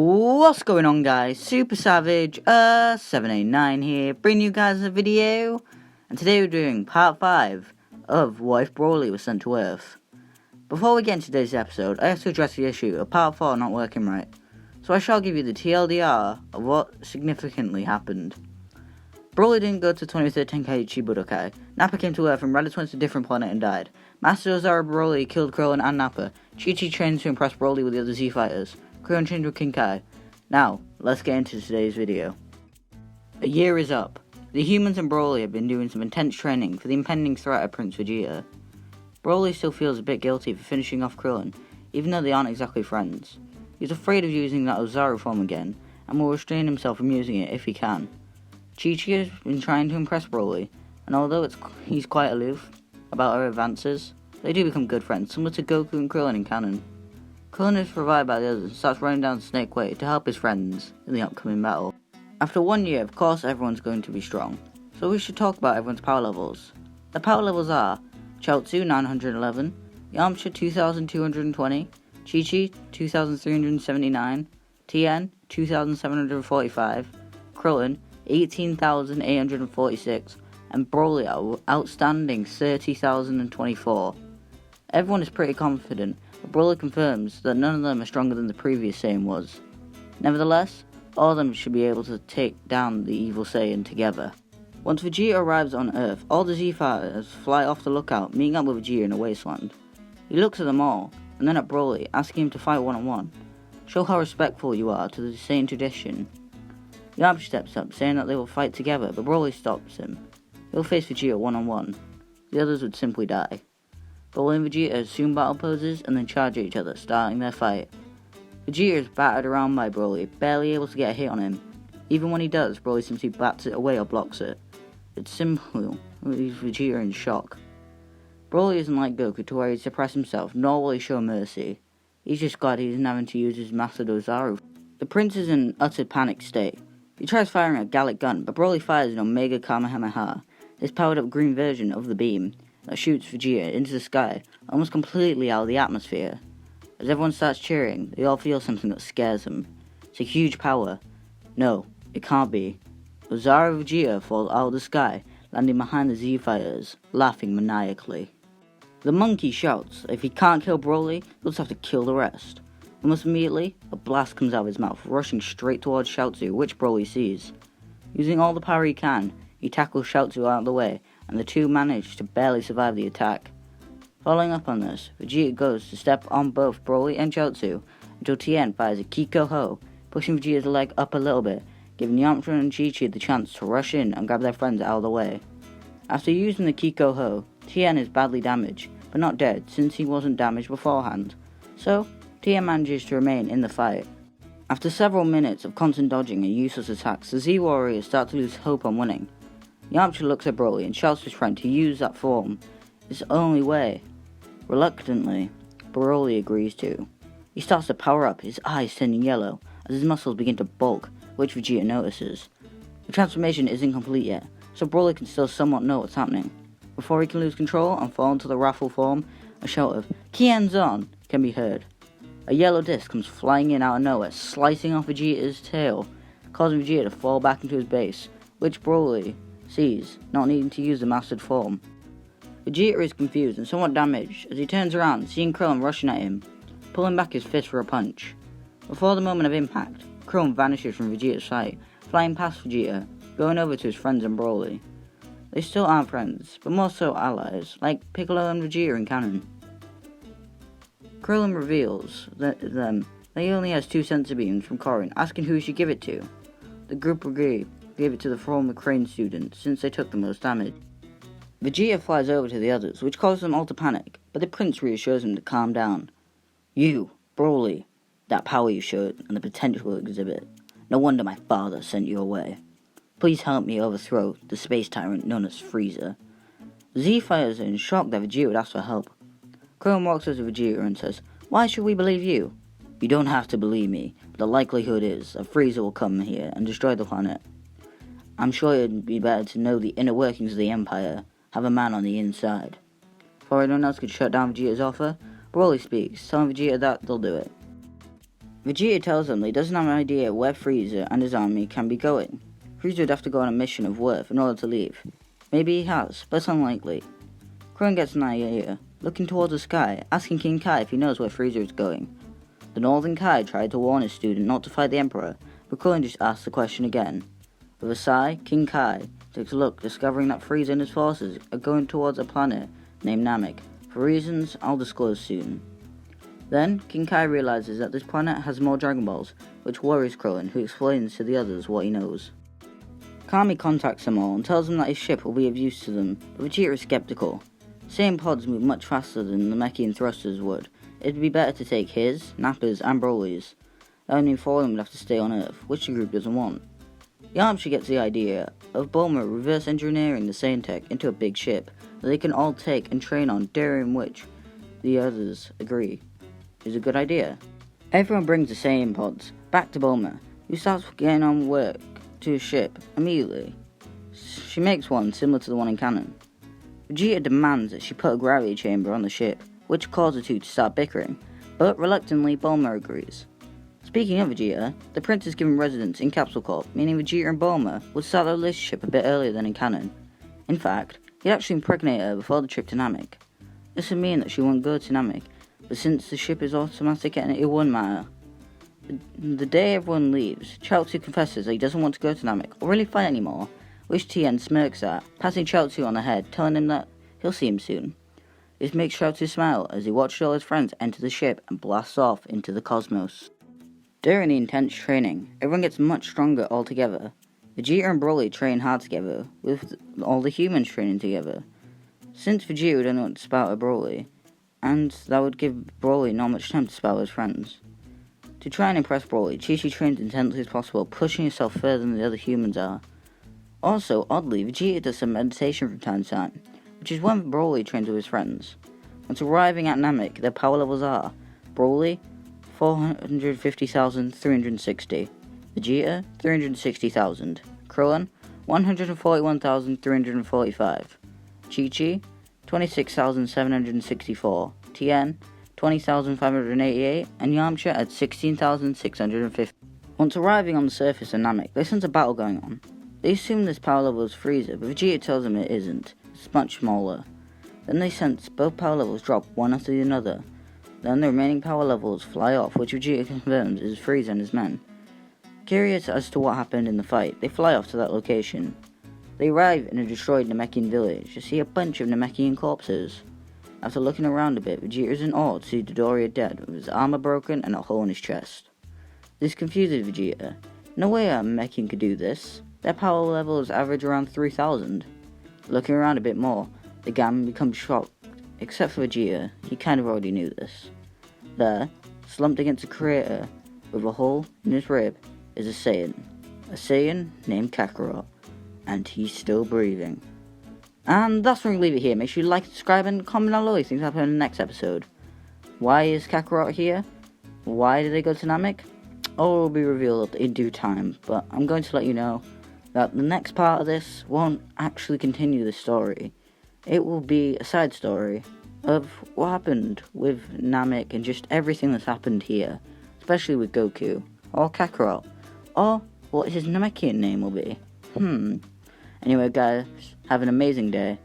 What's going on, guys? Super Savage 789 here, bringing you guys a video. And today we're doing part 5 of What If Broly Was Sent to Earth. Before we get into today's episode, I have to address the issue of part 4 not working right. So I shall give you the TLDR of what significantly happened. Broly didn't go to 23rd Tenkaichi Budokai. Nappa came to Earth and Raditz went to a different planet and died. Master Ozaru Broly killed Krillin and Nappa. Chi-Chi trained to impress Broly with the other Z fighters. Krillin trained with King Kai. Now, let's get into today's video. A year is up. The humans and Broly have been doing some intense training for the impending threat of Prince Vegeta. Broly still feels a bit guilty for finishing off Krillin, even though they aren't exactly friends. He's afraid of using that Ozaru form again, and will restrain himself from using it if he can. Chi-Chi has been trying to impress Broly, and although he's quite aloof about her advances, they do become good friends, similar to Goku and Krillin in canon. Krillin is revived by the others and starts running down Snake Way to help his friends in the upcoming battle. After 1 year, of course everyone's going to be strong, so we should talk about everyone's power levels. The power levels are Chaozu 911, Yamcha 2220, Chi-Chi 2379, Tien 2745, Krillin 18,846, and Broly outstanding 30,024. Everyone is pretty confident, but Broly confirms that none of them are stronger than the previous Saiyan was. Nevertheless, all of them should be able to take down the evil Saiyan together. Once Vegeta arrives on Earth, all the Z fighters fly off the lookout, meeting up with Vegeta in a wasteland. He looks at them all, and then at Broly, asking him to fight one-on-one. Show how respectful you are to the Saiyan tradition. Yamcha steps up, saying that they will fight together, but Broly stops him. He'll face Vegeta one-on-one. The others would simply die. Broly and Vegeta assume battle poses and then charge at each other, starting their fight. Vegeta is battered around by Broly, barely able to get a hit on him. Even when he does, Broly simply bats it away or blocks it. It's simple, leaves Vegeta in shock. Broly isn't like Goku to where he'd suppress himself, nor will he show mercy. He's just glad he isn't having to use his Master Ozaru. The prince is in an utter panic state. He tries firing a Gallic gun, but Broly fires an Omega Kamehameha, his powered-up green version of the beam, that shoots Vegeta into the sky, almost completely out of the atmosphere. As everyone starts cheering, they all feel something that scares them. It's a huge power. No, it can't be. Ozaru Vegeta falls out of the sky, landing behind the Z fighters, laughing maniacally. The monkey shouts that if he can't kill Broly, he'll just have to kill the rest. Almost immediately, a blast comes out of his mouth, rushing straight towards Chaozu, which Broly sees. Using all the power he can, he tackles Chaozu out of the way, and the two manage to barely survive the attack. Following up on this, Vegeta goes to step on both Broly and Chaozu, until Tien fires a Kiko Ho, pushing Vegeta's leg up a little bit, giving Yamcha and Chi-Chi the chance to rush in and grab their friends out of the way. After using the Kiko Ho, Tien is badly damaged, but not dead since he wasn't damaged beforehand, so Tien manages to remain in the fight. After several minutes of constant dodging and useless attacks, the Z Warriors start to lose hope on winning. Yamcha looks at Broly and shouts to his friend to use that form. It's the only way. Reluctantly, Broly agrees to. He starts to power up, his eyes turning yellow, as his muscles begin to bulk, which Vegeta notices. The transformation isn't complete yet, so Broly can still somewhat know what's happening. Before he can lose control and fall into the raffle form, a shout of "Kienzon" can be heard. A yellow disc comes flying in out of nowhere, slicing off Vegeta's tail, causing Vegeta to fall back into his base, which Broly sees, not needing to use the mastered form. Vegeta is confused and somewhat damaged as he turns around, seeing Krillin rushing at him, pulling back his fist for a punch. Before the moment of impact, Krillin vanishes from Vegeta's sight, flying past Vegeta, going over to his friends and Broly. They still aren't friends, but more so allies, like Piccolo and Vegeta in canon. Krillin reveals that he only has 2 sensor beams from Korin, asking who he should give it to. The group agree, gave it to the former Crane students, since they took the most damage. Vegeta flies over to the others, which causes them all to panic, but the prince reassures him to calm down. You, Broly, that power you showed, and the potential you exhibit, no wonder my father sent you away. Please help me overthrow the space tyrant known as Frieza. Z fighters are in shock that Vegeta would ask for help. Krillin walks up to Vegeta and says, "Why should we believe you? You don't have to believe me, but the likelihood is that Frieza will come here and destroy the planet. I'm sure it'd be better to know the inner workings of the Empire, have a man on the inside." Before anyone else could shut down Vegeta's offer, Broly speaks, telling Vegeta that they'll do it. Vegeta tells them that he doesn't have an idea where Frieza and his army can be going. Frieza would have to go on a mission of worth in order to leave. Maybe he has, but it's unlikely. Krillin gets an idea, looking towards the sky, asking King Kai if he knows where Frieza is going. The Northern Kai tried to warn his student not to fight the Emperor, but Krillin just asked the question again. With a sigh, King Kai takes a look, discovering that Frieza and his forces are going towards a planet named Namek, for reasons I'll disclose soon. Then, King Kai realizes that this planet has more Dragon Balls, which worries Krillin, who explains to the others what he knows. Kami contacts them all and tells them that his ship will be of use to them, but Vegeta is skeptical. Saiyan pods move much faster than the Namekian thrusters would. It'd be better to take his, Nappa's, and Broly's. Only 4 of them would have to stay on Earth, which the group doesn't want. Yamcha gets the idea of Bulma reverse engineering the Saiyan tech into a big ship that they can all take and train on, during which the others agree is a good idea. Everyone brings the Saiyan pods back to Bulma, who starts getting on work to a ship immediately. She makes one similar to the one in canon. Vegeta demands that she put a gravity chamber on the ship, which causes the two to start bickering, but reluctantly Bulma agrees. Speaking of Vegeta, the prince is given residence in Capsule Corp, meaning Vegeta and Bulma would start their relationship a bit earlier than in canon. In fact, he'd actually impregnate her before the trip to Namek. This would mean that she won't go to Namek, but since the ship is automatic and it wouldn't matter. The day everyone leaves, Chaozu confesses that he doesn't want to go to Namek or really fight anymore, which Tien smirks at, patting Chaozu on the head, telling him that he'll see him soon. This makes Chaozu smile as he watches all his friends enter the ship and blasts off into the cosmos. During the intense training, everyone gets much stronger all together. Vegeta and Broly train hard together, with all the humans training together. Since Vegeta would only want to spar at Broly, and that would give Broly not much time to spar with his friends. To try and impress Broly, Chi-Chi trains intensely as possible, pushing himself further than the other humans are. Also, oddly, Vegeta does some meditation from time to time, which is when Broly trains with his friends. Once arriving at Namek, their power levels are Broly, 450,360, Vegeta, 360,000, Krillin, 141,345, Chi-Chi, 26,764, Tien, 20,588, and Yamcha at 16,650. Once arriving on the surface of Namek, they sense a battle going on. They assume this power level is Frieza, but Vegeta tells them it isn't. It's much smaller. Then they sense both power levels drop one after the other. Then the remaining power levels fly off, which Vegeta confirms is Frieza and his men. Curious as to what happened in the fight, they fly off to that location. They arrive in a destroyed Namekian village to see a bunch of Namekian corpses. After looking around a bit, Vegeta is in awe to see Dodoria dead, with his armor broken and a hole in his chest. This confuses Vegeta. No way a Namekian could do this. Their power levels average around 3,000. Looking around a bit more, the gang becomes shocked, except for Vegeta. He kind of already knew this. There, slumped against a crater with a hole in his rib, is a Saiyan named Kakarot, and he's still breathing. And that's where we leave it here. Make sure you like, subscribe, and comment down below what you think happen in the next episode. Why is Kakarot here? Why did they go to Namek? All will be revealed in due time, but I'm going to let you know that the next part of this won't actually continue the story. It will be a side story of what happened with Namek and just everything that's happened here, especially with Goku, or Kakarot, or what his Namekian name will be. Anyway guys, have an amazing day,